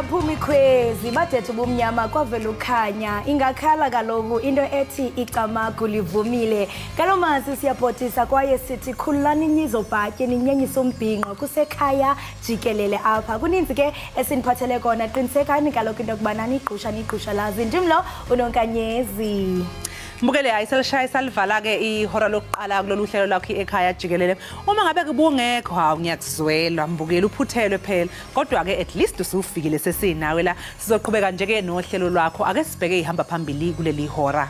yaphuma ikhwezi badethe ubumnyama kwavela ukhanya ingakhala kaloku into ethi icamagu livumile kalomasi siyabhotisa kwaye sithi khululani nizobhatye ninyenyise umbhinqo kusekhaya jikelele apha kuninzi ke esiniphathele kona qinisekani kaloku into kubana nigqusha lazi ndimlo unonkanyezi Mbukele ayiselishaya salivala ke ihora lokuqala kulolu hlelo lakho ekhaya jikelele uma ngabe kubungekho hawu ngiyakuzwela mbukele uphuthelwe phela kodwa ke at least usufikile sesinawe la sizoqhubeka nje ke nohlelo lwakho ake sibheke ihamba phambili kuleli hora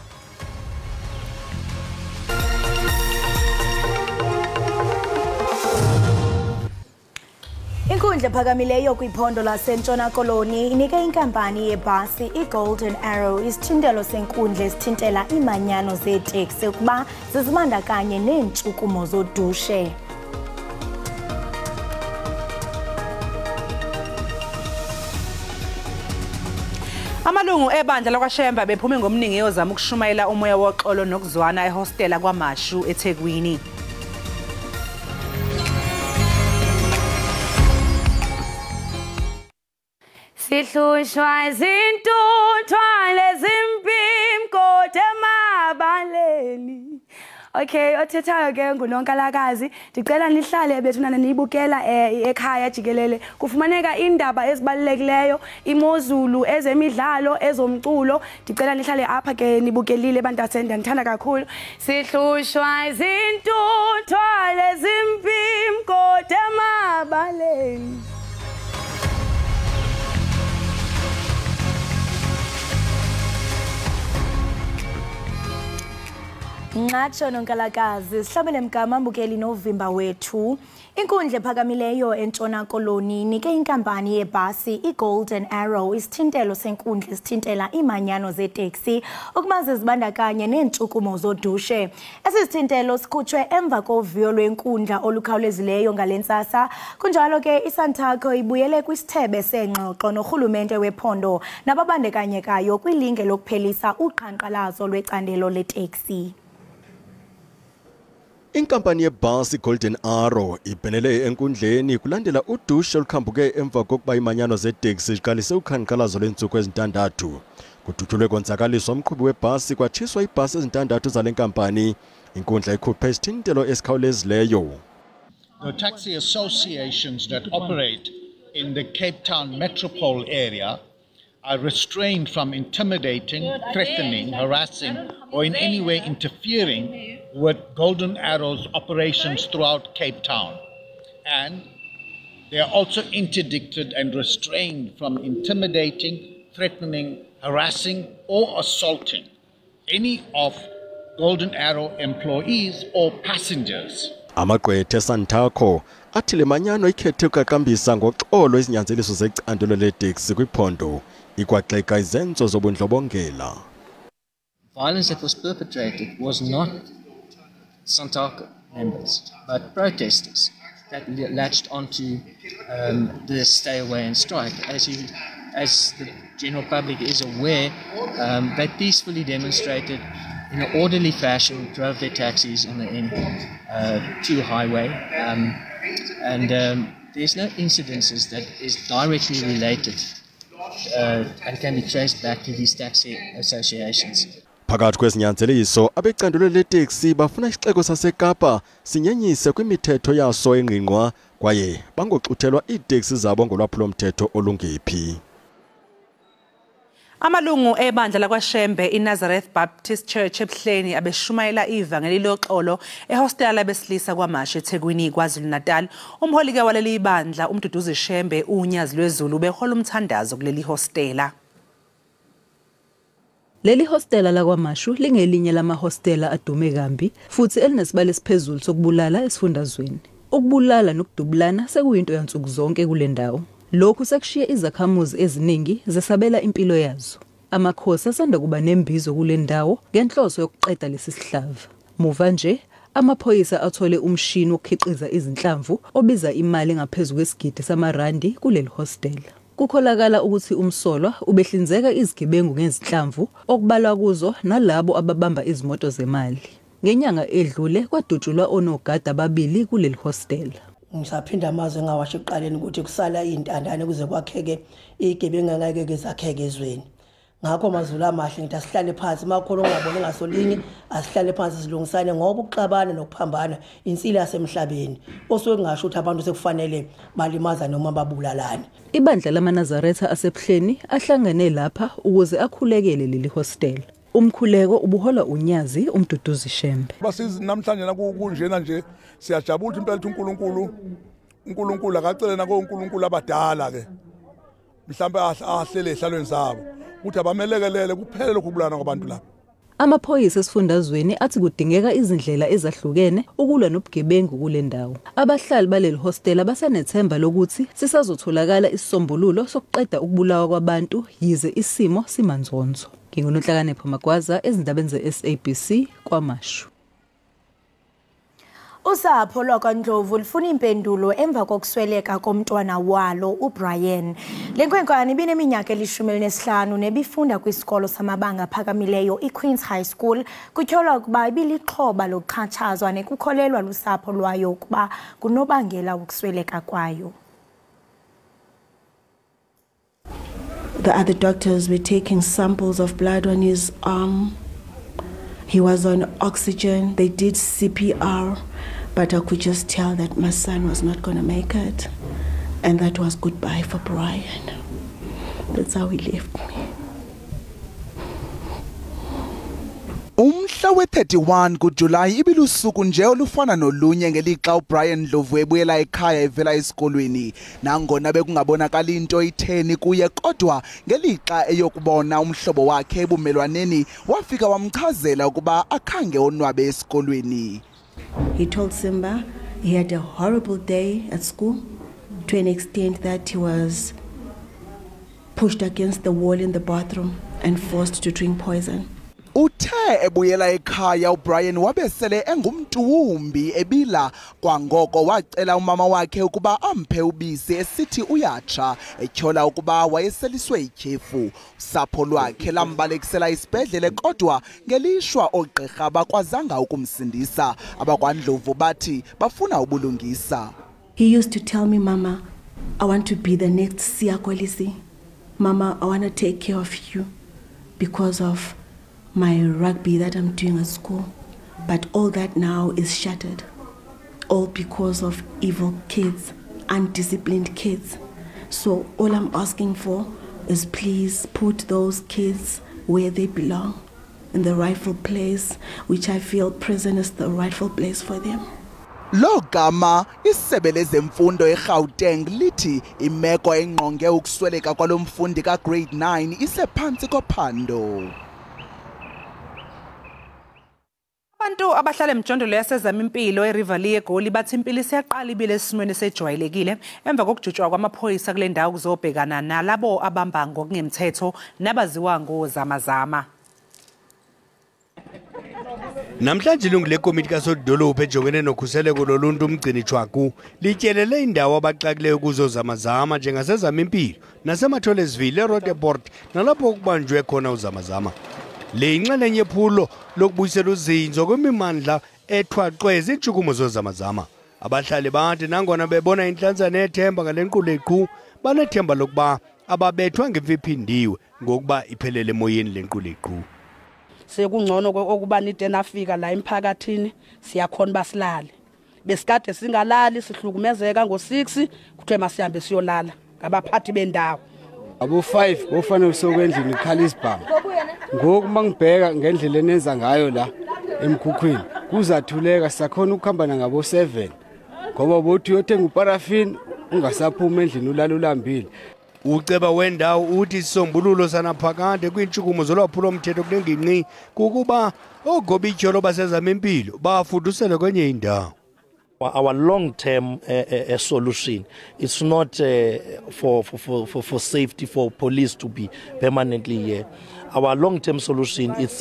Inkundla phakamileyo kwiphondo laseNtshona Koloni inike inkampani yebhasi iGolden Arrow isithintelo senkundla esithintela imanyano zeeteksi ukuba zizibandakanye neentshukumo zodushe. Amalungu ebandla lakwaShemba bephume ngomningi yozama ukushumayela umoya woxolo nokuzwana ehostela kwaMashu eThekwini. Sihlushwa izintuthwa lezimpimko emabaleni. Okay, othethayo ke ngunonkalakazi ndicela nihlale bethunana niyibukela ekhaya jikelele kufumaneka indaba ezibalulekileyo imozulu ezemidlalo ezomculo ndicela nihlale apha ke nibukelile bantasenda ngithanda kakhulu sihlushwa izintuthwa lezimpimko emabaleni. Ngatsho nonkalakazi sihlabele mgama mbukeli novimba wethu inkundla ephakamileyo eNtshona Koloni nike inkampani yebhasi iGolden Arrow isithintelo senkundla esithintela imanyano zeeteksi ukuba zizibandakanye neentshukumo zodushe esisithintelo sikhutshwe emva koviyo lwenkundla olukhawulezileyo ngalentsasa kunjalo ke iSantaco ibuyele kwisithebe sengxoxo norhulumente wephondo nababandekanyekayo kwilinge lokuphelisa uqhankqalazo lwecandelo leteksi. Inkampani yebhasi Golden Arrow ibhenele enkundleni kulandela udushe olukhambuke emva kokuba imanyano zeteksi ziqalise ukhanqalazo lwentsuku ezintandathu. Kudutyulwe konzakaliswa umqhubi webhasi kwatshiswa ibhasi ezintandathu zale nkampani. Inkundla ikhuphe isithintelo esikhawulezileyo. The taxi associations that operate in the Cape Town metropole area are restrained from intimidating, threatening, harassing, or in any way interfering with Golden Arrow's operations throughout Cape Town. And they are also interdicted and restrained from intimidating, threatening, harassing, or assaulting any of Golden Arrow employees or passengers. Amagqwetha eSantaco athi le manyano ikhethe ukuqaqambisa ngoxolo izinyanzeliso zecandelo leteksi kwiphondo ikwaxeka izenzo zobundlobongela. Violence that was perpetrated was not Santaco members, but protesters that latched onto the stay away and strike. As the general public is aware, they peacefully demonstrated in an orderly fashion, drove their taxis on the N2 highway, and there's no incidences that is directly related and can be traced back to these taxi associations. Phakathi kwezinyanzeliso abecandelo leteksi bafuna isixeko saseKapa sinyenyise kwimithetho yaso engqingqwa kwaye bangoxuthelwa iiteksi zabo ngolwaphulomthetho olungephi. Amalungu ebandla lakwaShembe iNazareth Baptist Church eBuhleni abeshumayela ivangeli loxolo ehostela labesilisa kwaMashu eThekwini KwaZulu-Natal. Umholi ke waleli bandla umduduzi Shembe unyazi lwezulu behola umthandazo kuleli hostela. Leli hostela lakwaMashu lingelinye lamahostela adume kambi futhi elinesibalo esiphezulu sokubulala esifundazweni. Ukubulala nokudubulana sekuyinto yansuku zonke kule ndawo. Lokhu sekushiye izakhamuzi eziningi zesabela impilo yazo. Amakhosi asanda kuba nembizo kule ndawo ngenhloso yokuqeda lesi sihlava. Muva nje amaphoyisa athole umshini wokukhiqiza izinhlamvu obiza imali ngaphezulu kwesigidi samarandi kuleli hostela. Kukholakala ukuthi umsolwa ubehlinzeka izigebengu ngezinhlamvu okubalwa kuzo nalabo ababamba izimoto zemali. Ngenyanga edlule kwadutshulwa onogada ababili kuleli hostela. Ngisaphinda amazwe engawasho eqaleni ukuthi kusala intandane kuze kwakheke igebengu ngeke kezakheke ezweni. Ngakho mazulu amahle ngithi asihlale phansi makhona ongabona ngasolinye asihlale phansi silungisane ngoba ukuxabana nokuphambana insila yasemhlabeni osuke ngisho ukuthi abantu sekufanele balimaza noma babulalane. Ibandla lamaNazaretha asebuhleni ahlangene lapha ukuze akhulekele leli hostel. Umkhuleko ubuhola unyazi umduduzi Shembe. Basizi namhlanje nakunjena nje siyajabula impela ukuthi uNkulunkulu akacele nako uNkulunkulu abadala ke. Mhlambe ahlele ehlalweni zabo. Ukuthi abamelekelele kuphela lokubulana kwabantu lapha. Amaphoyisa esifundazweni athi kudingeka izindlela ezahlukene ukulwa nobugebengu kule ndawo. Abahlali baleli hostel basanethemba lokuthi sisazotholakala isisombululo sokuqeda ukubulawa kwabantu yize isimo simanzonzo. Ngingunhlakane Magwaza ezindabeni ze-SABC kwaMashu. Usapho lwakwaNdlovu lufuna impendulo emva kokusweleka komntwana walo uBrian. Lenkwenkwane ibineminyaka 15 nebifunda kwisikolo samabanga aphakamileyo iQueen's High School. Kutyholwa ukuba ibilixhoba lokuxhatshazwa nekukholelwa lusapho lwayo ukuba kunobangela ukusweleka kwayo. The other doctors were taking samples of blood on his arm. He was on oxygen. They did CPR, but I could just tell that my son was not going to make it. And that was goodbye for Brian. That's how he left me. Umhla we-31 kuJulayi ibilusuku nje olufana nolunye ngelixa uBrian Ndlovu ebuyela ekhaya evela esikolweni nangona bekungabonakala into itheni kuye kodwa ngelixa eyokubona umhlobo wakhe ebumelwaneni wafika wamchazela ukuba akhange onwabe esikolweni. He told Simba he had a horrible day at school to an extent that he was pushed against the wall in the bathroom and forced to drink poison. Uthe ebuyela ekhaya uBrian wabesele engumntuwumbi ebila kwangoko wacela umama wakhe ukuba amphe ubisi esithi uyatsha etyhola ukuba wayeseliswe ityhefu. Usapho lwakhe lambalekisela isibhedlele kodwa ngelishwa oogqirha bakwazanga ukumsindisa. AbakwaNdlovu bathi bafuna ubulungisa. He used to tell me, Mama, I want to be the next Siya Kolisi. Mama, I want to take care of you because of my rugby that I'm doing at school. But all that now is shattered. All because of evil kids, undisciplined kids. So all I'm asking for is please put those kids where they belong, in the rightful place, which I feel prison is the rightful place for them. Lo gama isebe lezemfundo eGauteng lithi imeko engqonge ukusweleka kwalomfundi kaGrade 9 isephansi kophando. Abantu abahlala emjondolo yasezama impilo eRivali eGoli bathi impilo isiyaqala ibile esimweni sejwayelekile emva kokujutshwa kwamaphoyisa kule ndawo kuzobhekana nalabo abamba ngokungemthetho nabaziwa ngozamazama. Namhlanje ilungu lekomiti kasodolophu ejongene nokhuseleko loluntu umgcini Chwaku lityelele indawo abaxakileyo kuzo zamazama njengasezama impilo naseMatholesville eRoodeport nalapho kubanjwe khona uzamazama. Le inxalenye phulo lokubuyisela uzinzo kwimimandla ethwaqwe izintshukumo zozamazama. Abahlali bathi nangona bebona inhlanzane ethemba ngalenquleqhu banethemba lokuba ababethwa ngemviphindiwe ngokuba iphelele emoyeni lenquleqhu. Sekungcono okuba nide nafika la emphakathini siyakhona basilale. Besikade singalali sihlukumezeka ngo6 kuthe masihambe siyolala ngabaphathi bendawo. Abo 5 bofanele sokwendlini iKhalisbham. Ngoku mangibheka ngendlela enenza ngayo la emkhukhwini kuzathuleka sakhona ukuhamba ngabo 7 ngoba bothi uyothenga uparafin ungasaphuma endlini ulala ulambile. Uceba wendawo uthi isombululo sanaphakade kwintshukumo zolwaphulo mthetho kulengingqi kukuba ogobityholo basezama impilo bafudusele kwenye indawo. Our long-term solution, it's not for safety for police to be permanently here. Our long-term solution is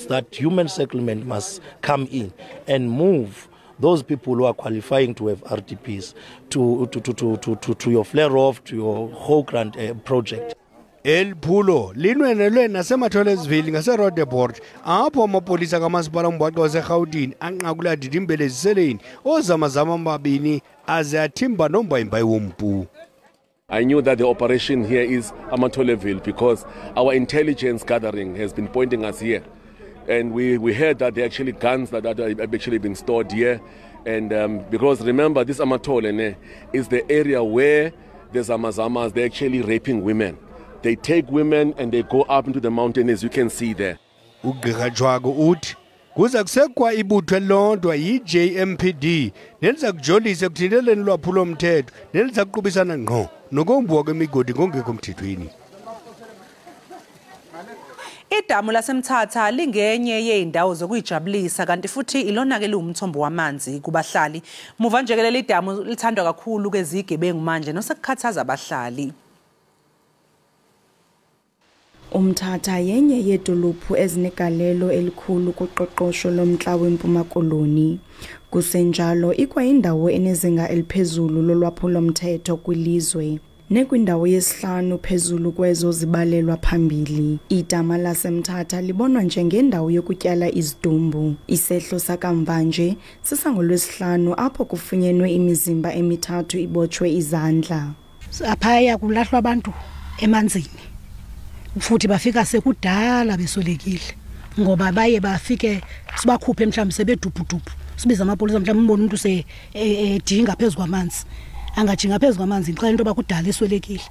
that human settlement must come in and move those people who are qualifying to have RDPs to your flare-off, to your whole grant project. El Phulo linwenelwe nasematholesville ngase-Roodepoort apho amapolisa kamasipala mbwaqa waseGauteng anqakula didimbele eziseleni ozamazama amabini aze athimba nombayimbayi wompu. I knew that the operation here is Amatoleville because our intelligence gathering has been pointing us here. And we heard that there are actually guns that have actually been stored here. And because remember, this Amatole is the area where the Zamazamas, they're actually raping women. They take women and they go up into the mountain, as you can see there. Kuza kusekwa ibutho elilodwa yi-JMPD neliza kujolisa ekuthinteleni lwaphulomthetho neliza kuqubisana ngqo nokombiwa kwemigodi ngongekho mthethweni. Idamu laseMthatha lingenye yeindawo zokuyijabulisa kanti futhi ilona ke liwumthombo wamanzi kubahlali. Muva Jikelele idamu lithandwa kakhulu kezigebengu manje nosekukhathaza abahlali. Umthatha yenye yedolophu ezinegalelo elikhulu kuqoqosho lomntla wempuma koloni. Kusenjalo ikwayindawo enezinga eliphezulu lolwaphulomthetho kwilizwe. Nekwindawo yesihlanu phezulu kwezo zibalelwa phambili. Idama laseMthatha libonwa njengendawo yokutyala izidumbu. Isehlo sakamva nje sisangolwesihlanu apho kufunyenwe imizimba emithathu ibotshwe izandla. Aphaya kulahlwa abantu emanzini. Futhi bafika sekudala besolekile ngoba baye bafike sibakhuphe mhlawumbe sebedubudubu sibiza amapolisa mhlawumbe umbone umuntu se edinga phezulu kwamanzi angajinga phezulu kwamanzi xa into bakudala eswelekile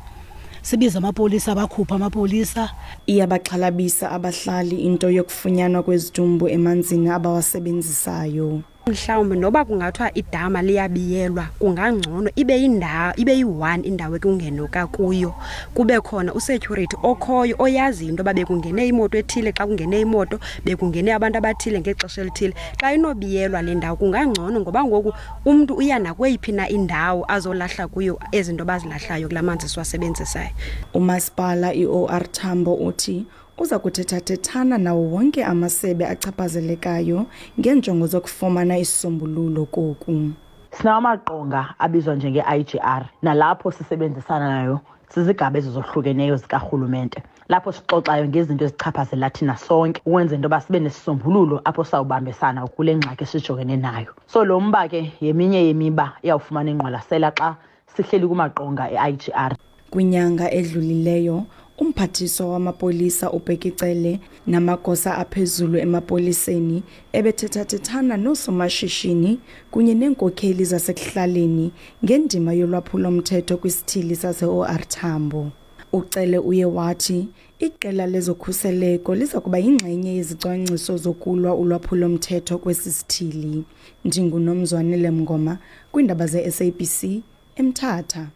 sibiza amapolisa abakhupha amapolisa. Iyabaxhalabisa abahlali into yokufunyanwa kwezidumbu emanzini abawasebenzisayo. Mhlawumbe noba kungathiwa idama liyabiyelwa kungangcono ibe yi-1 indawo ekungenoka kuyo kube khona usecurity okhoyo oyazi into babe kungene imoto ethile xa kungene imoto bekungene abantu abathile ngexesha elithile xa inobiyelwa le ndawo kungangcono ngoba ngoku umuntu uyana kweyiphi na indawo azolahla kuyo ezinto bazilahlayo kulamanzi siwasebenzisayo. Umasipala iOR Tambo uthi uza kuthethathethana nawo wonke amasebe achaphazelekayo ngenjongo zokufumana isisombululo koku. Sinamaqonga abizwa njenge-IGR nalapho sisebenzisana nayo sizigaba ezizohlukeneyo zikarhulumente lapho sixoxayo ngezinto ezichaphazela thina sonke ukwenza into yoba sibe nesisombululo apho sawubambisana kule ngxaki esijongene nayo. So lo mba ke yeminye yemiba iyawufumana ingqwalasela xa sihleli kumaqonga e-IGR. Kwinyanga edlulileyo umphathiswa wamapolisa uBhekicele namagosa aphezulu emapoliseni ebethethathethana nosomashishini kunye nenkokheli zasekuhlaleni ngendima yolwaphulomthetho kwisithili sase-OR Tambo. Ucele uye wathi iqela lezokhuseleko liza kuba yingxenye yezicwangciso zokulwa ulwaphulomthetho kwesi sithili. NdinguNomzwanele Mngoma kwiindaba ze-SABC eMthatha.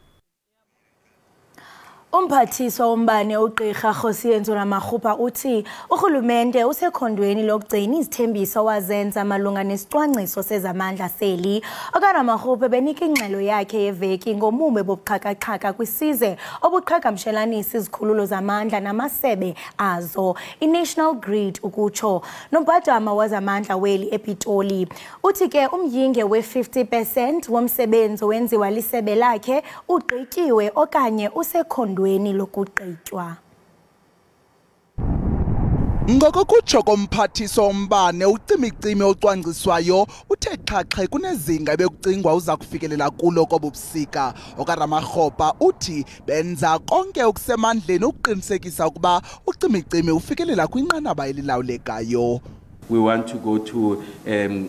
Umphathiswa wombane uGqirha Khosiyenzo Ramaghupa uthi urhulumente usekhondweni lokugcina izithembiso wazenza malunga nesicwangciso sezamandla seli. OkaRamaghupa benika ingxelo yakhe yeveki ngomume bobuxhaka-xhaka kwisize obuqhagamshelanisa izikhululo zamandla namasebe azo, i-National Grid ukutsho. Nomphathiswa wezamandla weli ePitoli uthi ke umyinge we-50% womsebenzi wenziwa lisebe lakhe ugqityiwe okanye usekhondweni lokuqitywa. Ngokokutsho komphathiswa wombane ucimicimi ocwangciswayo uthe xhaxhe kunezinga bekucingwa uza kufikelela kulo kobubusika. OkaRamaghupa uthi benza konke okusemandleni ukuqinisekisa ukuba ucimicimi ufikelela kwinqanaba elilawulekayo. We want to go to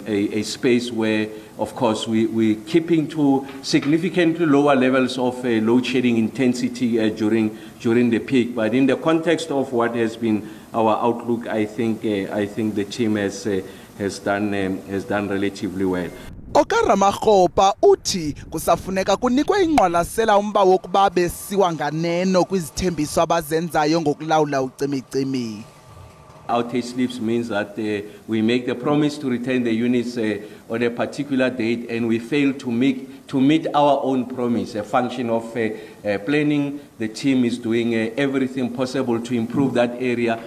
a space where, of course, we're keeping to significantly lower levels of load shedding intensity during the peak. But in the context of what has been our outlook, I think the team has done relatively well. OkaRamaghupa uthi kusafuneka kunikwe ingqwalasela umba wokuba besiwa nganeno kwizithembiso abazenzayo ngokulawula ucimicimi. Outage slips means that we make the promise to return the units on a particular date and we fail to meet our own promise. A function of planning, the team is doing everything possible to improve that area.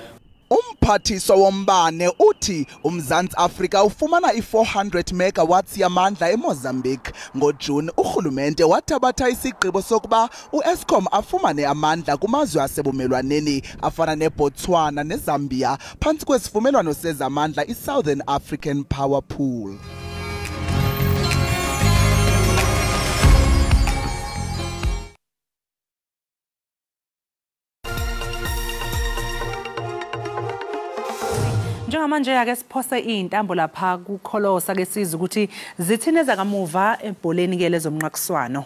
umphathiswa wombane uthi uMzantsi Afrika ufumana i400 megawatts yamandla eMozambique. NgoJuni urhulumente wathabatha isigqibo sokuba uEskom afumane amandla kumazwe asebumelwaneni afana neBotswana neZambia phantsi kwesivumelwano sezamandla iSouthern African Power Pool. Njengamanje ake siphose intambo lapha kukholosa ke sizwe ukuthi zithine zakamuva ebholeni ke lezomnqakiswano.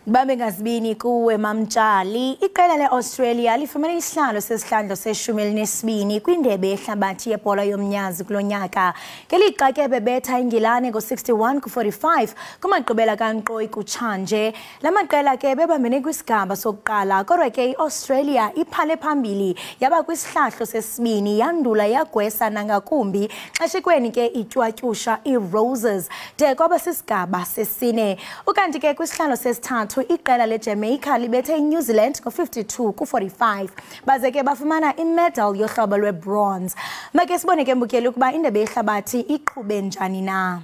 Bambe ngazibini kuwe Mamtshali, iqela leAustralia lifumene isihlalo sesihlandlo se-12 kwindebe yehlabathi yebhola yomnyazi kulonyaka. Ngelixa ke bebetha iNgilane ngo-61-45 kumagqibela kaNkqoyi kutshanje. Lamaqela ke bebambene kwisigaba sokuqala, kodwa ke iAustralia iphale phambili yaba kwisihlahlo sesibini yandula yagwesa nangakumbi xeshikweni ke ityatyusha iRoses de kwaba sisigaba sesine. Ukanti ke kwisihlalo sesithathu iqela leJamaica libethe iNew Zealand ngo-52-45 baze ke bafumana imedal yohlobo lwebronze. Make sibone ke mbukeli ukuba indebe yehlabathi iqhube njani na.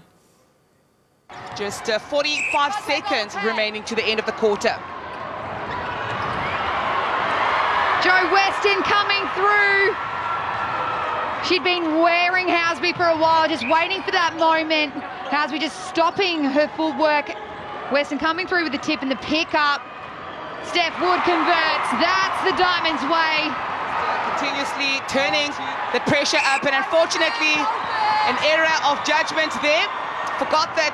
Just 45 seconds remaining to the end of the quarter. Jo Weston coming through. She'd been wearing Housby for a while, just waiting for that moment. Housby just stopping her footwork. Weston coming through with the tip and the pick up. Steph Wood converts. That's the Diamonds' way. Continuously turning the pressure up, and unfortunately an error of judgment there. Forgot that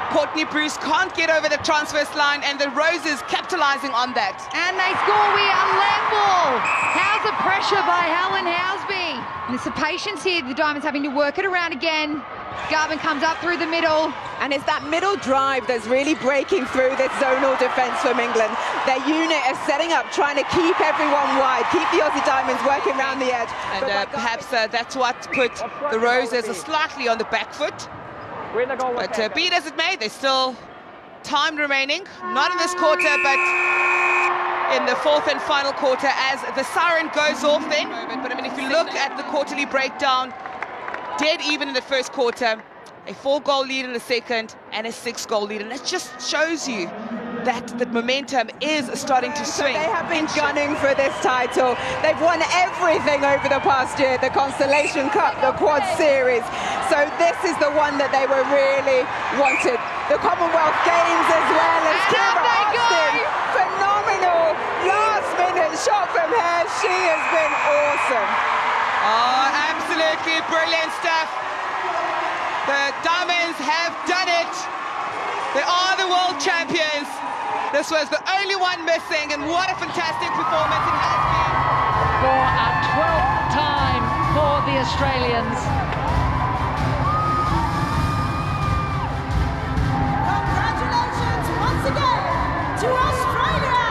Courtney Bruce can't get over the transverse line, and the Roses capitalising on that. And they score. We are level. How's the pressure by Helen Housby? And there's some patience here. The Diamonds having to work it around again. Garvin comes up through the middle. And it's that middle drive that's really breaking through this zonal defence from England. Their unit is setting up, trying to keep everyone wide, keep the Aussie Diamonds working around the edge. And perhaps that's what put the Roses slightly on the back foot. But be it as it may, there's still time remaining. Not in this quarter, but in the fourth and final quarter as the siren goes off then. But I mean, if you look at the quarterly breakdown, dead even in the first quarter, a 4-goal lead in the second, and a 6-goal lead. And it just shows you that the momentum is starting to swing. They have been gunning for this title. They've won everything over the past year, the Constellation Cup, the Quad Series. So this is the one that they were really wanted. The Commonwealth Games as well as Kira Austin. Phenomenal last-minute shot from her. She has been awesome. Oh, absolutely brilliant stuff. The Diamonds have done it. They are the world champions. This was the only one missing, and what a fantastic performance it has been. For a 12th time for the Australians. Congratulations once again to Australia!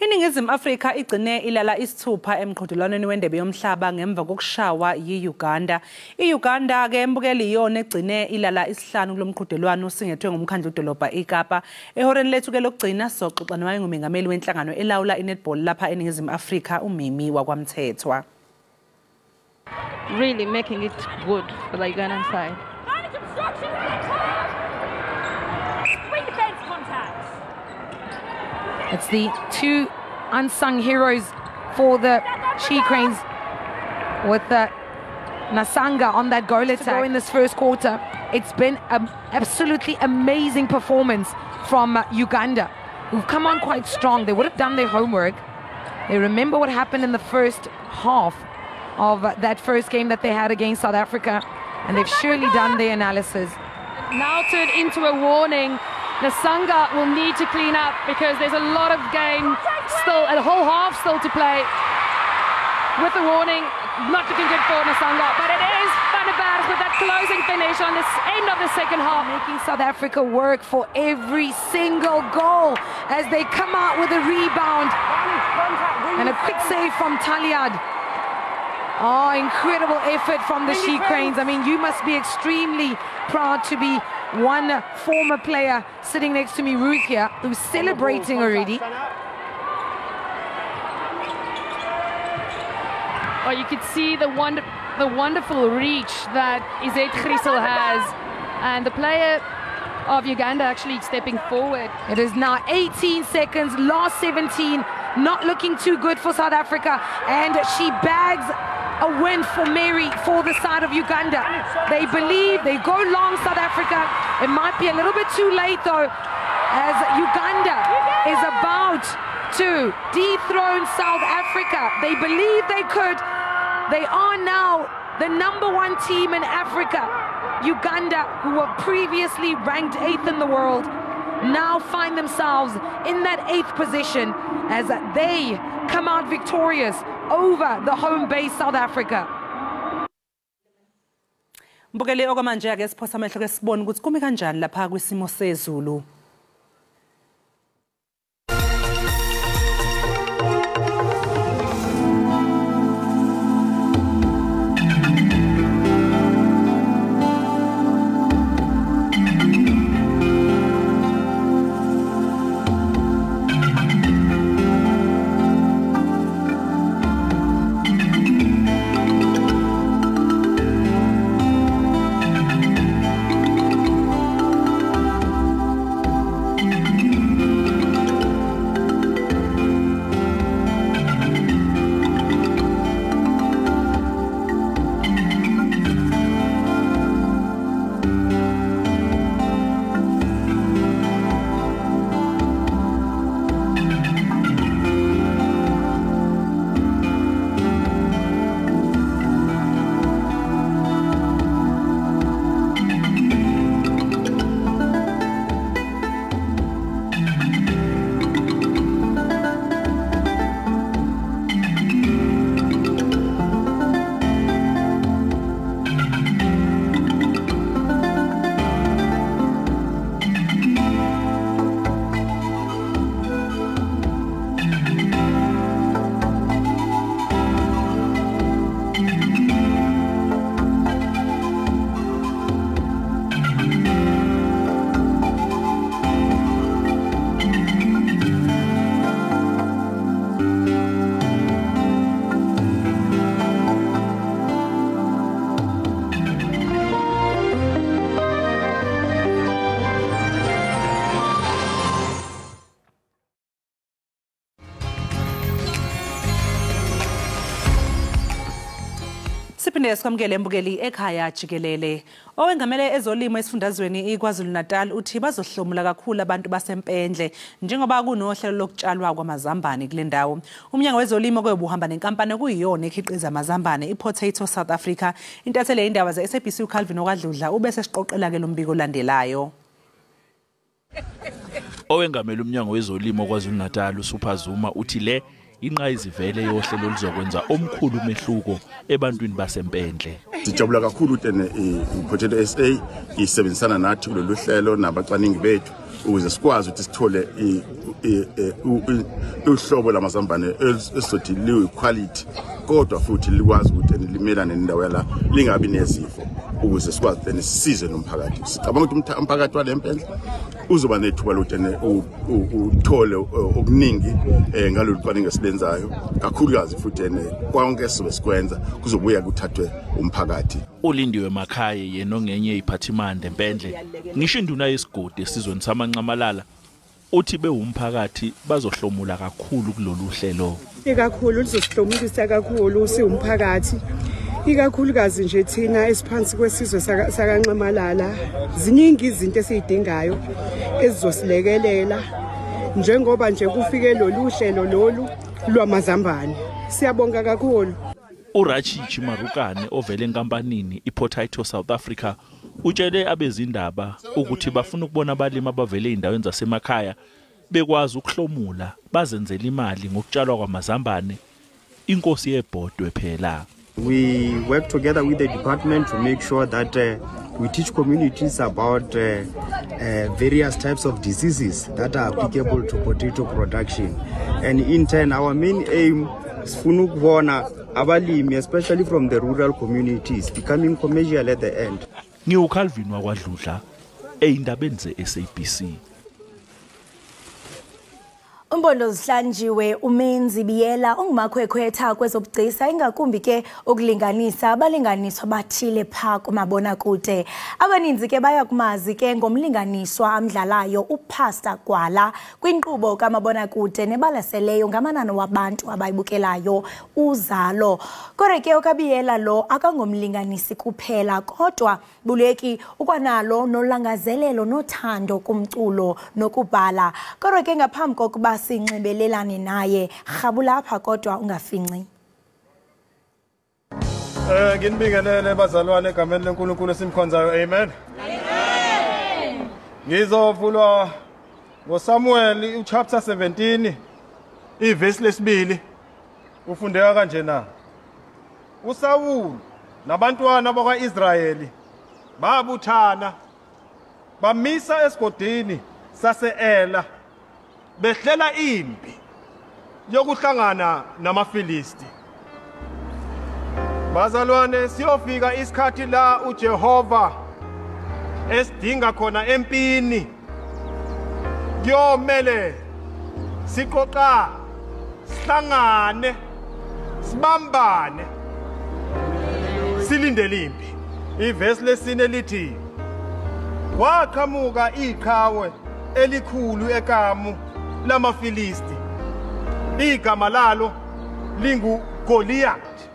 Iningizimu Afrika igcine ilala isithupha emqhudelwaneni wendebe yomhlaba ngemva kokushawa yiUganda. iUganda ke embukeli iyona egcine ilala isihlanu kulomqhudelwano singethwe ngumkhandlu udolobha iKapa. Ehoreni lethu ke lokugcina soxoxa nowayengumengameli wenhlangano elawula iNetball lapha eningizimu Afrika uMimi wakwamthethwa. Really making it good for the Ugandan side. It's the two unsung heroes for the She Cranes with Nasanga on that goal attack in this first quarter. It's been an absolutely amazing performance from Uganda, who've come on quite strong. They would have done their homework. They remember what happened in the first half of that first game that they had against South Africa, and they've surely done their analysis. Now turned into a warning. Nasanga will need to clean up because there's a lot of game still, a whole half still to play. With the warning, not looking good for Nasanga, but it is Vandenberg with that closing finish on the end of the second half. Making South Africa work for every single goal as they come out with a rebound. And a quick save from Taliad. Oh, incredible effort from the She Cranes. I mean, you must be extremely proud to be one former player sitting next to me, Ruth here, who's celebrating already. Oh, you could see the wonderful reach that Izindaba has, and the player of Uganda actually stepping forward. It is now 18 seconds, last 17, not looking too good for South Africa, and she bags a win for Mary for the side of Uganda. They believe, they go long, South Africa. It might be a little bit too late though, as Uganda is about to dethrone South Africa. They believe they could. They are now the #1 team in Africa. Uganda, who were previously ranked 8th in the world, now find themselves in that 8th position as they come out victorious over the home base South Africa. Mbukele okwamanje ake siphosa amehlo ke sibone ukuthi kumi kanjani lapha kwisimo sezulu. Siphinde sikwamukele mbukeli Ekhaya Jikelele. Owengamele ezolimo esifundazweni iKwaZulu-Natal uthi bazohlomula kakhulu abantu basempendle njengoba kunohlelo lokutshalwa kwamazambane kule ndawo. Umnyango wezolimo kwebuhamba nenkampani kuyiyona ekhiqiza amazambane iPotato South Africa. Intatheli indaba ze SABC uCalvin okwadludla ubese siqoqela ke lombiko olandelayo. Owengamele umnyango wezolimo kwaZulu-Natal uSuphazuma uthi le inqayizivele yohlelo lizokwenza omkhulu umehluko ebantwini basempendle. Sijabula kakhulu tene iPotato SA isebenzisana nathi kulolu hlelo nabacwaningi bethu ukuze sikwazi ukuthi sithole uhlobo lamazambane esizothi liwe quality kodwa futhi likwazi ukuthi limelane nendawo yala lingabi nezifo ukuze sikwazi tene sisize nomphakathi. Sicabanga ukuthi umphakathi walempendle uzoba nethuba lotene uthole okuningi ngalolu cwaningo esibenzayo kakhulukazi futhi konke sisikwenza kuzobuya kuthathwe umphakathi. Ulindiwe Makhaya yena ongenye iphathimande empendle ngisho induna yesigodi esizweni samancamalala uthi bewumphakathi bazohlomula kakhulu kulolu hlelo. Ikakhulu lizosihlomulisa kakhulu siwumphakathi. Ikakhulukazi nje thina esiphansi kwesizwe sakancamalala ziningi izinto esizidingayo ezizosilekelela njengoba nje kufike lolu hlelo lolu lwamazambane. Siyabonga kakhulu. Urachichi Marukane ovele enkampanini iPotato South Africa utshele abezindaba ukuthi bafuna ukubona abalimi abavele indaweni zasemakhaya bekwazi ukuhlomula bazenzela imali ngokutshalwa kwamazambane inkosi yebhodwe phela. We work together with the department to make sure that we teach communities about various types of diseases that are applicable to potato production. And in turn, our main aim is for abalimi, especially from the rural communities, becoming commercial at the end. NgiuCalvin wakwadludla eindabeni ze-SABC. Umbondo zihlanjiwe umenzi biyela ongumakhwekhwetha kwezobugcisa ingakumbi ke ukulinganisa abalinganiswa bathile pha kumabona kude. Abaninzi ke bayakumazi ke ngomlinganiswa amdlalayo uPastor Gwala kwinkqubo kamabona kude nebalaseleyo ngamanano wabantu abayibukelayo uzalo. Kodwa ke ukabiyela lo akangomlinganisi kuphela kodwa buleki ukwanalo nolangazelelo nothando kumculo nokubhala. Kodwa ke ngaphambi kokuba sinxibelelane naye rhabulapha kodwa ungafinci. Nginibingelele bazalwane egameni leNkulunkulu esimkhonzayo. Amen. Amen. Ngizovulwa ngoSamuel uchapter 17 ivesi lesibili. Ufundeka kanje na. uSawuli nabantwana bakwaIsrayeli babuthana bamisa esigodini sase-Ela behlela impi yokuhlangana namaFilisti. Bazalwane, siyofika isikhathi la uJehova esidinga khona empini kuyomele siqoqa sihlangane sibambane silindele impi. Ivesi lesine lithi waqhamuka iqhawe elikhulu ekamu lamaFilisti, igama lalo linguGoliath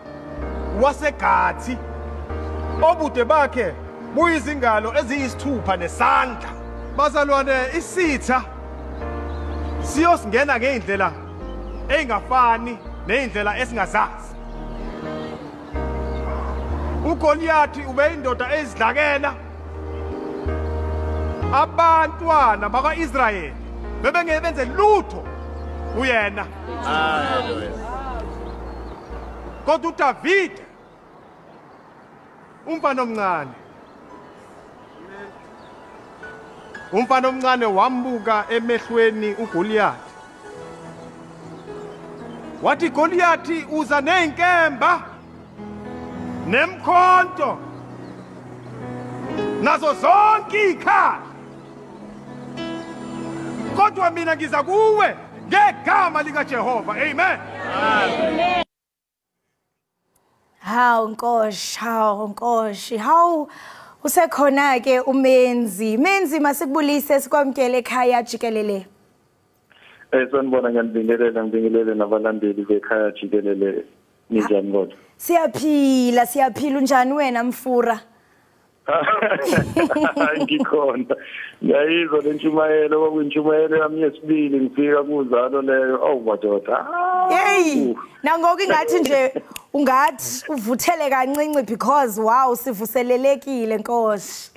waseGathi, obude bakhe buyizingalo eziyisithupha nesandla. Bazalwane, isitha siyosingena ngeindlela engafani neindlela esingazazi. uGoliath ubeyindoda ezidlakela. Abantwana bakwaIsrayeli bebengebenze lutho uyena. Kodwa uDavid umfana omncane wambuka emehlweni uGoliath, wathi Goliath uza nezinkemba nemkhonto nazo zonke ikhaya, kodwa mina ngiza kuwe ngegama likaJehova. Amen. Amen. Hawu nkoshi, hawu usekhona ke umenzi masikubulise sikwamkele ekhaya Jikelele. Sanibona, ngibingelele nabalandeli bekhaya Jikelele. Ninjani kodwa? Siyaphila unjani wena mfura? Ngikhona. Ngiyayizwa le ntshumayelo kwakuntshumayelo yami yesibili ngifika kuzalo leyo. Madoda. Hey, nangoku ingathi nje ungathi uvuthele kancinci because wow sivuselelekile nkosi.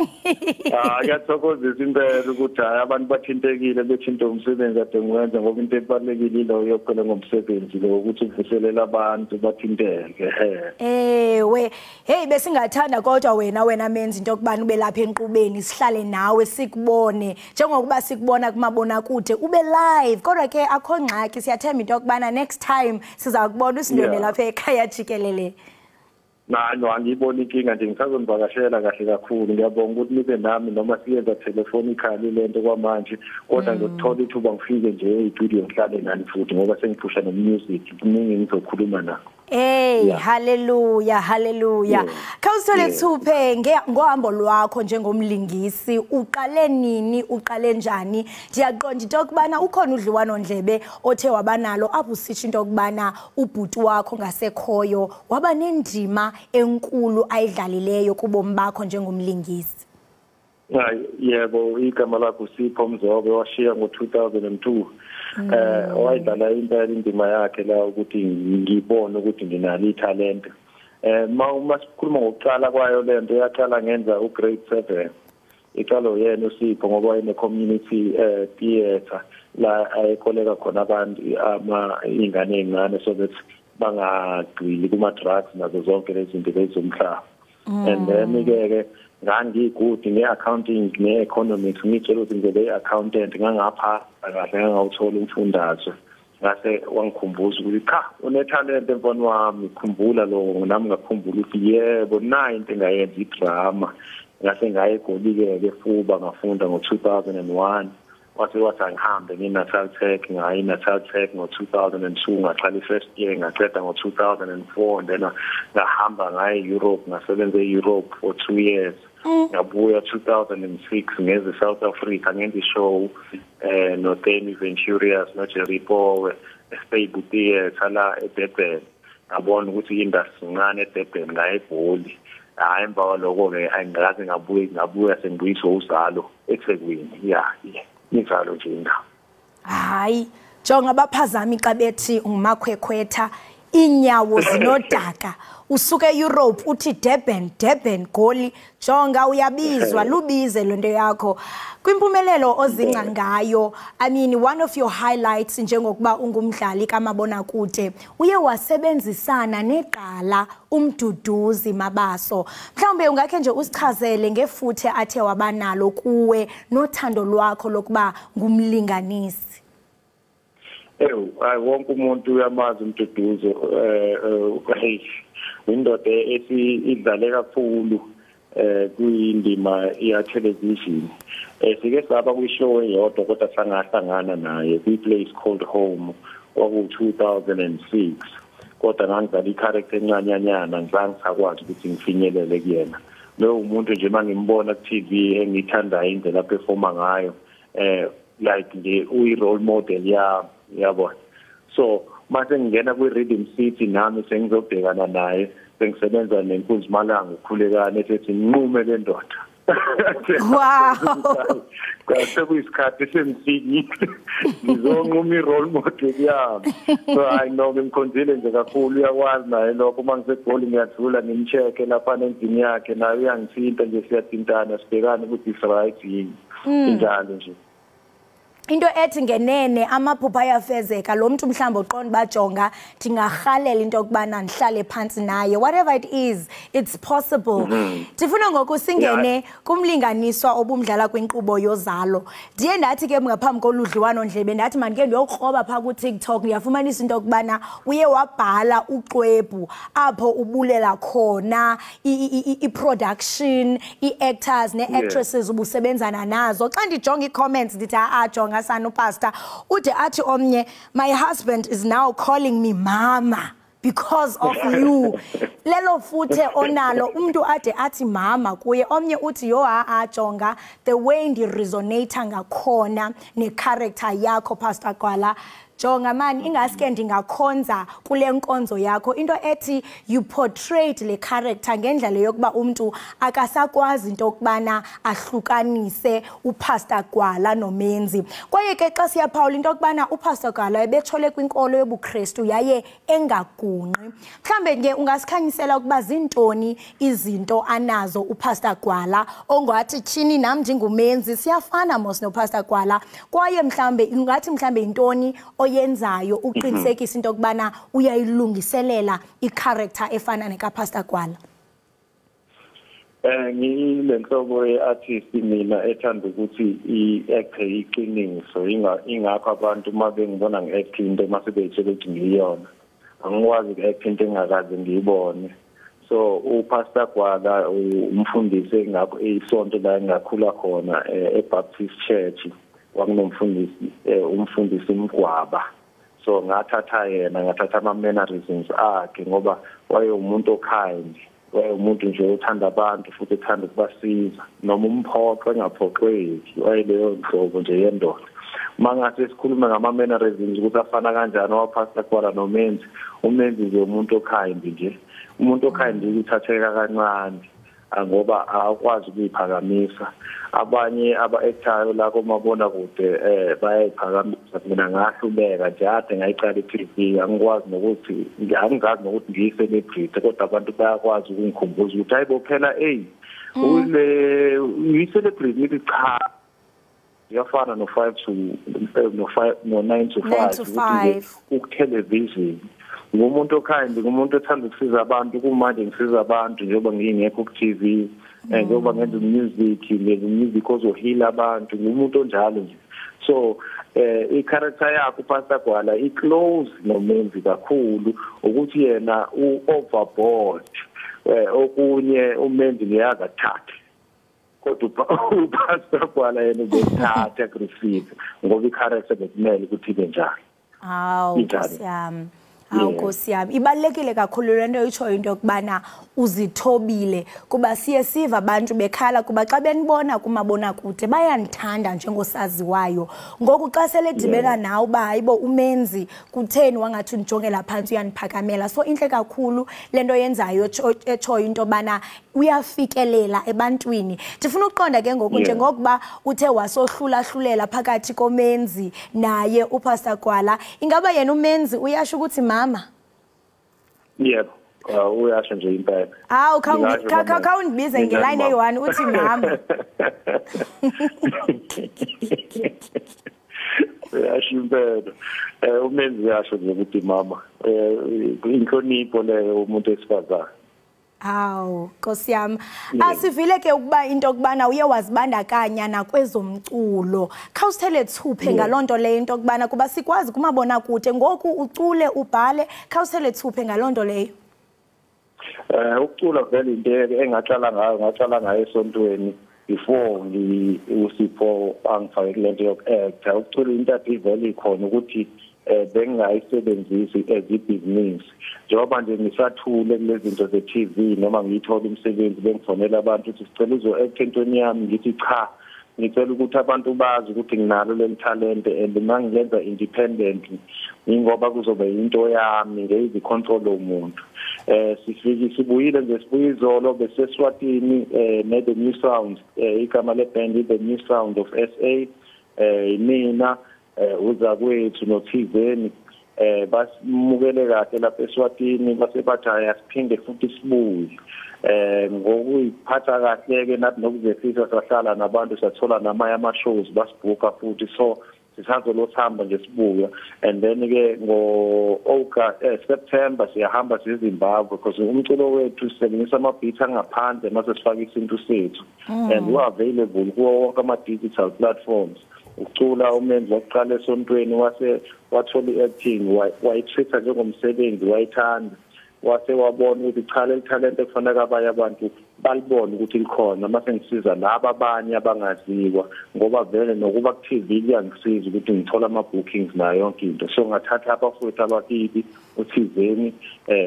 Ngiyathokozisa impela ukuthi hayi abantu bathintekile bethinta umsebenzi ade ngiwenza, ngoba into ebalekile ilo yophela ngomsebenzi lo ukuthi uvuselela abantu bathinteke. Ewe, hey besingathanda kodwa wena menzi into okubani ube lapha enqubeni sihlale nawe sikubone njengokuba sikubona kumabona kude ube live. Kodwa ke akho ngxaki, siyathemba into okubana next time siza kubona usindone lapha ekhaya Jikelele. No, angiyiboni inkinga nje, ngisazonivakashela kahle kakhulu. Ngiyabonga ukuthi nibe nami noma siyenza telefonically lento kwamanje, kodwa ngizothola ithuba ngifike nje e-studio ngihlale nani futhi ngoba sengiphusha no-music kuningi ngizokhuluma nakho. Hey, hallelujah. Khawusithole thuphe ngohambo lwakho njengomlingisi, uqale nini, uqale njani? Ndiyaqonda into okubana ukhona udliwano ndlebe othe wabanalo apho usitsho into okubana ubhuti wakho ngasekhoyo waba nendima enkulu ayidlalileyo kubomi bakho njengomlingisi. Yebo, igama lakho Sipho Mzobe washiya ngo-2002. Wayidlala impela indima yakhe la ukuthi ngibone ukuthi nginalo italent. Uma sikhuluma ngokuqala kwayo lento yaqala ngenza ugrade 7. Iqalo yena uSipho ngoba wayene community theater la ayekoleka khona abantu ingane ezincane so that bangagcwili kuma drugs nazo zonke lezi zinto ezomhlaba. And then ke ngangigude ngeaccounting neeconomics, ngitshela ukuthi ngizobe accountant ngangapha kahle ngawuthola umfundazo. Ngase wangikhumbuza ukuthi cha unetalent emfana wami, khumbula lo nami ngakhumbula ukuthi yebo nayo into engayenza idrama. ngase ngaye eGoli-ke eFuba ngafunda ngo-2001 wathi angihambe ngi-Natal Tech ngaye i-Natal Tech ngo-2002 ngaqala i-first year ngaqeda ngo-2004 and then ngahamba ngaye e-Europe ngasebenza e-Europe for 2 years ngabuya 2006 ngeze South Africa ngenza i-show no Temi Venturias no Jerry Paul e-Stable Theatre la eDurban ngabona ukuthi i-industry ncane eDurban ngaye eGoli hayi emva kwaloko-ke angikaze ngabuya sengibuyiswa uzalo eThekwini injalo nje indaba. Hayi jonga abaphazami xa bethi ngumakhwekhwetha inyawo zinodaka usuke eEurope uthi Durban Goli jonga uyabizwa lubize lonto yakho kwimpumelelo ozinca ngayo. I mean one of your highlights njengokuba ungumdlali kamabona kude uye wasebenzisana neqala umduduzi Mabaso. Mhlawumbe ungakhe nje usichazele ngefuthe athe wabanalo kuwe nothando lwakho lokuba ngumlinganisi. Wonke umuntu uyamazi umduduzo indoda idlale kakhulu kuyindima ya television sike saba kwishow eyodwa kodwa sangahlangana naye kwi-place called Home kwaku-2006 kodwa ngangizala i-character encanyanyana ngizangisakwazi ukuthi ngifinyelele kuyena lo umuntu nje mangimbona ku-TV engithandayo indlela aperforma ngayo like nje uyi-role model yabo so mase ngingena kwi-Rhythm City nami sengizobhekana naye sengisebenza nenkunzi malanga ukhulekana ethi nqume le ndoda. Wow. Kwase kuyisikhathi semfiki ngizonquma i-role model yami so I know ngimkhonzile nje kakhulu uyakwazi naye lokho mangisegoli ngiyadlula ngimcheke lapha endini yakhe naye uyangithinta nje siyathintana sibhekane ukuthi is right yini njalo nje. Into ethi ngenene amaphupha ayafezeka lo muntu mhlawumbe uqonda bajonga ndingarhalela into okubana ndihlale phansi naye whatever it is it's possible. Ndifuna ngoku singene kumlinganiswa obumdlala kwinkqubo yozalo ndiye ndathi ke ngaphambi koludliwano ndlebe ndathi mandike ndiyokroba pha ku TikTok ndiyafumanisa into okubana uye wabhala uxwebhu apho ubulela khona i-production i-actors ne-actresses ubusebenzana nazo xa ndijonga i-comments ndithi ajonga ngasana upastor ude athi omnye my husband is now calling me mama because of you. Lelo futhe onalo umuntu ade athi mama kuye omnye uthi yo jonga the way ndi resonate ngakhona ne character yakho Pastor Gwala jonga man ingaske ndingakhonza kule nkonzo yakho into ethi you portrayed le character ngendlela yokuba umuntu akasakwazi into okubana ahlukanise uPastor Gwala noMenzi kwaye ke xa siyaphawula into okubana uPastor Gwala ebethole kwinkolo yobuKristu yaye engagunqi mhlambe ke ungasikhanyisela ukuba zintoni izinto anazo uPastor Gwala ongathi thini nami njinguMenzi siyafana mos noPastor Gwala kwaye mhlambe ungathi mhlambe intoni oyenzayo uqinisekisa into okubana uyayilungiselela i-character efana nekaPastor Gwala. Ngilenhlobo ye-artist mina ethanda ukuthi i-actor iqiniso ingakho abantu mabengibona ngi-acting into mase beyitshela ukuthi ngiyona angikwazi uku-acting into engakaze ngiyibone so uPastor Gwala umfundisi ngakho isonto la engakhula khona eBaptist Church wakunomfundisi umfundisi Mgwaba so ngathatha yena ngathatha ama-mannerisms akhe ngoba waye umuntu okind waye umuntu nje othanda abantu futhi ethanda ukubasiza noma umphoqo engaphoqeki waye leyo nhlobo nje yendoda mangase sikhuluma ngama-mannerisms ukuthi afana kanjani waPastor Gwala noMenzi uMenzi nje umuntu okind nje umuntu okind uthatheka kancane ngoba akwazi ukuyiphakamisa abanye aba-actor la komabona kude bayayiphakamisa mina ngahlubeka nje ade ngayiqala i-TV angikwazi nokuthi angazi nokuthi ngiyi-celebrity kodwa abantu bayakwazi ukungikhumbuza ukuthi hayibo phela ule uyi-celebrity ngithi cha yafana no-9 to 5 ukutelevision ngumuntu okind ngumuntu othanda ukusiza abantu kumanje ngisiza abantu njengoba ngingekho ku-TV njengoba ngenza music ozohila abantu ngumuntu onjalo nje so i-character yakho uPastor Gwala i-close noMenzi kakhulu ukuthi yena u-overboard okunye uMenzi ngiyakathathe kodwa upastor kwala yena ubethatha receipt ngoba iCharacter bekumele ukuthi ibe njalo. Hawu Nkosi yami. Hawu Nkosi yami. Ibalekile kakhulu lento oyitsho into yokubana uzithobile kuba siye siva abantu bekhala kuba xa benibona kumabona kude bayanithanda njengosaziwayo. Ngoku xa seledibena nawe ba hayibo umenzi kutheni wangathi unijongela phansi uyaniphakamela. So inhle kakhulu lento yenzayo etsho into bana uyafikelela ebantwini. Ndifuna ukuqonda ke ngoku njengokuba uthe wasohlula-hlulela phakathi komenzi naye uPastor Gwala. Ingaba yena umenzi uyasho ukuthi mama? Yebo. Uyasho nje impela. Hawu khawundibize ngeline eyi-1 uthi mama. Uyasho impela. Umenzi uyasho nje ukuthi mama. Inhlonipho leyo umuntu esifazane. Hawu Nkosi yami. Asivile ke ukuba into okubana uye wazibandakanya nakwezomculo. Khawusithele thuphe ngalonto leyo into okubana kuba sikwazi kumabona kude ngoku ucule ubhale khawusithele thuphe ngalonto leyo. Ukucula vele into engaqala ngayo esontweni before uSipho angifake lento yokuacta. Ukucula into ivele ikhona ukuthi bengayisebenzisi as ibhizinisi njengoba nje ngisathule kulezi zinto ze-TV noma ngiyithola umsebenzi bengifonela abantu ukuthi sicela uzo-acta entweni yami ngithi cha ngicela ukuthi abantu bazi ukuthi nginalo leli talent and mangilenza independent ingoba kuzoba into yami ngeyizicontrol umuntu. Sibuyile nje sibuyizolo beseswatini ne-The New Sound igama le-band The New Sound of SA mina uzakwethu noThizeni basimukele kahle lapha eSwatini base bathaya siphinde futhi sibuye ngokuyiphatha kahle ke nathi nokuzefisa sahlala nabantu sathola namanye ama-shows basibhuka futhi so sisazolothamba nje sibuya and then ke ngo-August September siyahamba sizimbabwe because umculo wethu sisebenzisa ama-beat angaphandle mase sifaka isintu sethu and we are available kuwo wonke ama-digital platforms. Ucula umenzi waqala esontweni wathola i-acting wayitreat njengomsebenzi wayithanda wase wabona ukuthi cha le talent ekufanele abanye abantu balibone ukuthi likhona mase ngisiza laba abanye abangaziwa ngoba vele nokuba ku-TV kuyangisiza ukuthi ngithola ama-bookings nayo yonke into so ngathatha abafowethu abakibi uThizeni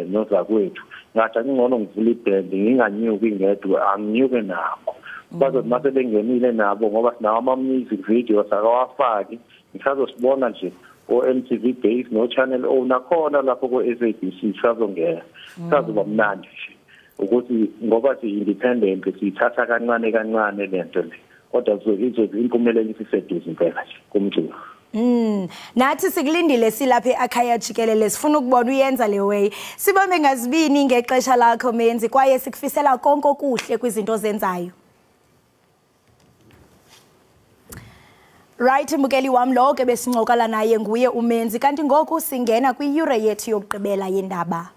nozakwethu ngathi ngingcono ngivula iband nginganyuki ngedwa anginyuke nabo bazothi mase bengenile nabo ngoba sinawo ama-music videos akawafaki ngisazosibona nje o-MTV Base no-Channel O nakhona lapho ko-SABC sazongena sazoba mnandi nje ukuthi ngoba si-independent siyithatha kancane kancane lento le kodwa izobe impumelelo isiseduze impela nje kumculo. Nathi sikulindile silapha ekhaya Jikelele sifuna ukubona uyenza le way. Sibambe ngazibini ngexesha lakho menzi kwaye sikufisela konke okuhle kwizinto zenzayo. Right mbukeli wami lo ke besinqokala naye nguye umenzi kanti ngoku singena kwi-yure yethu yokugqibela yendaba.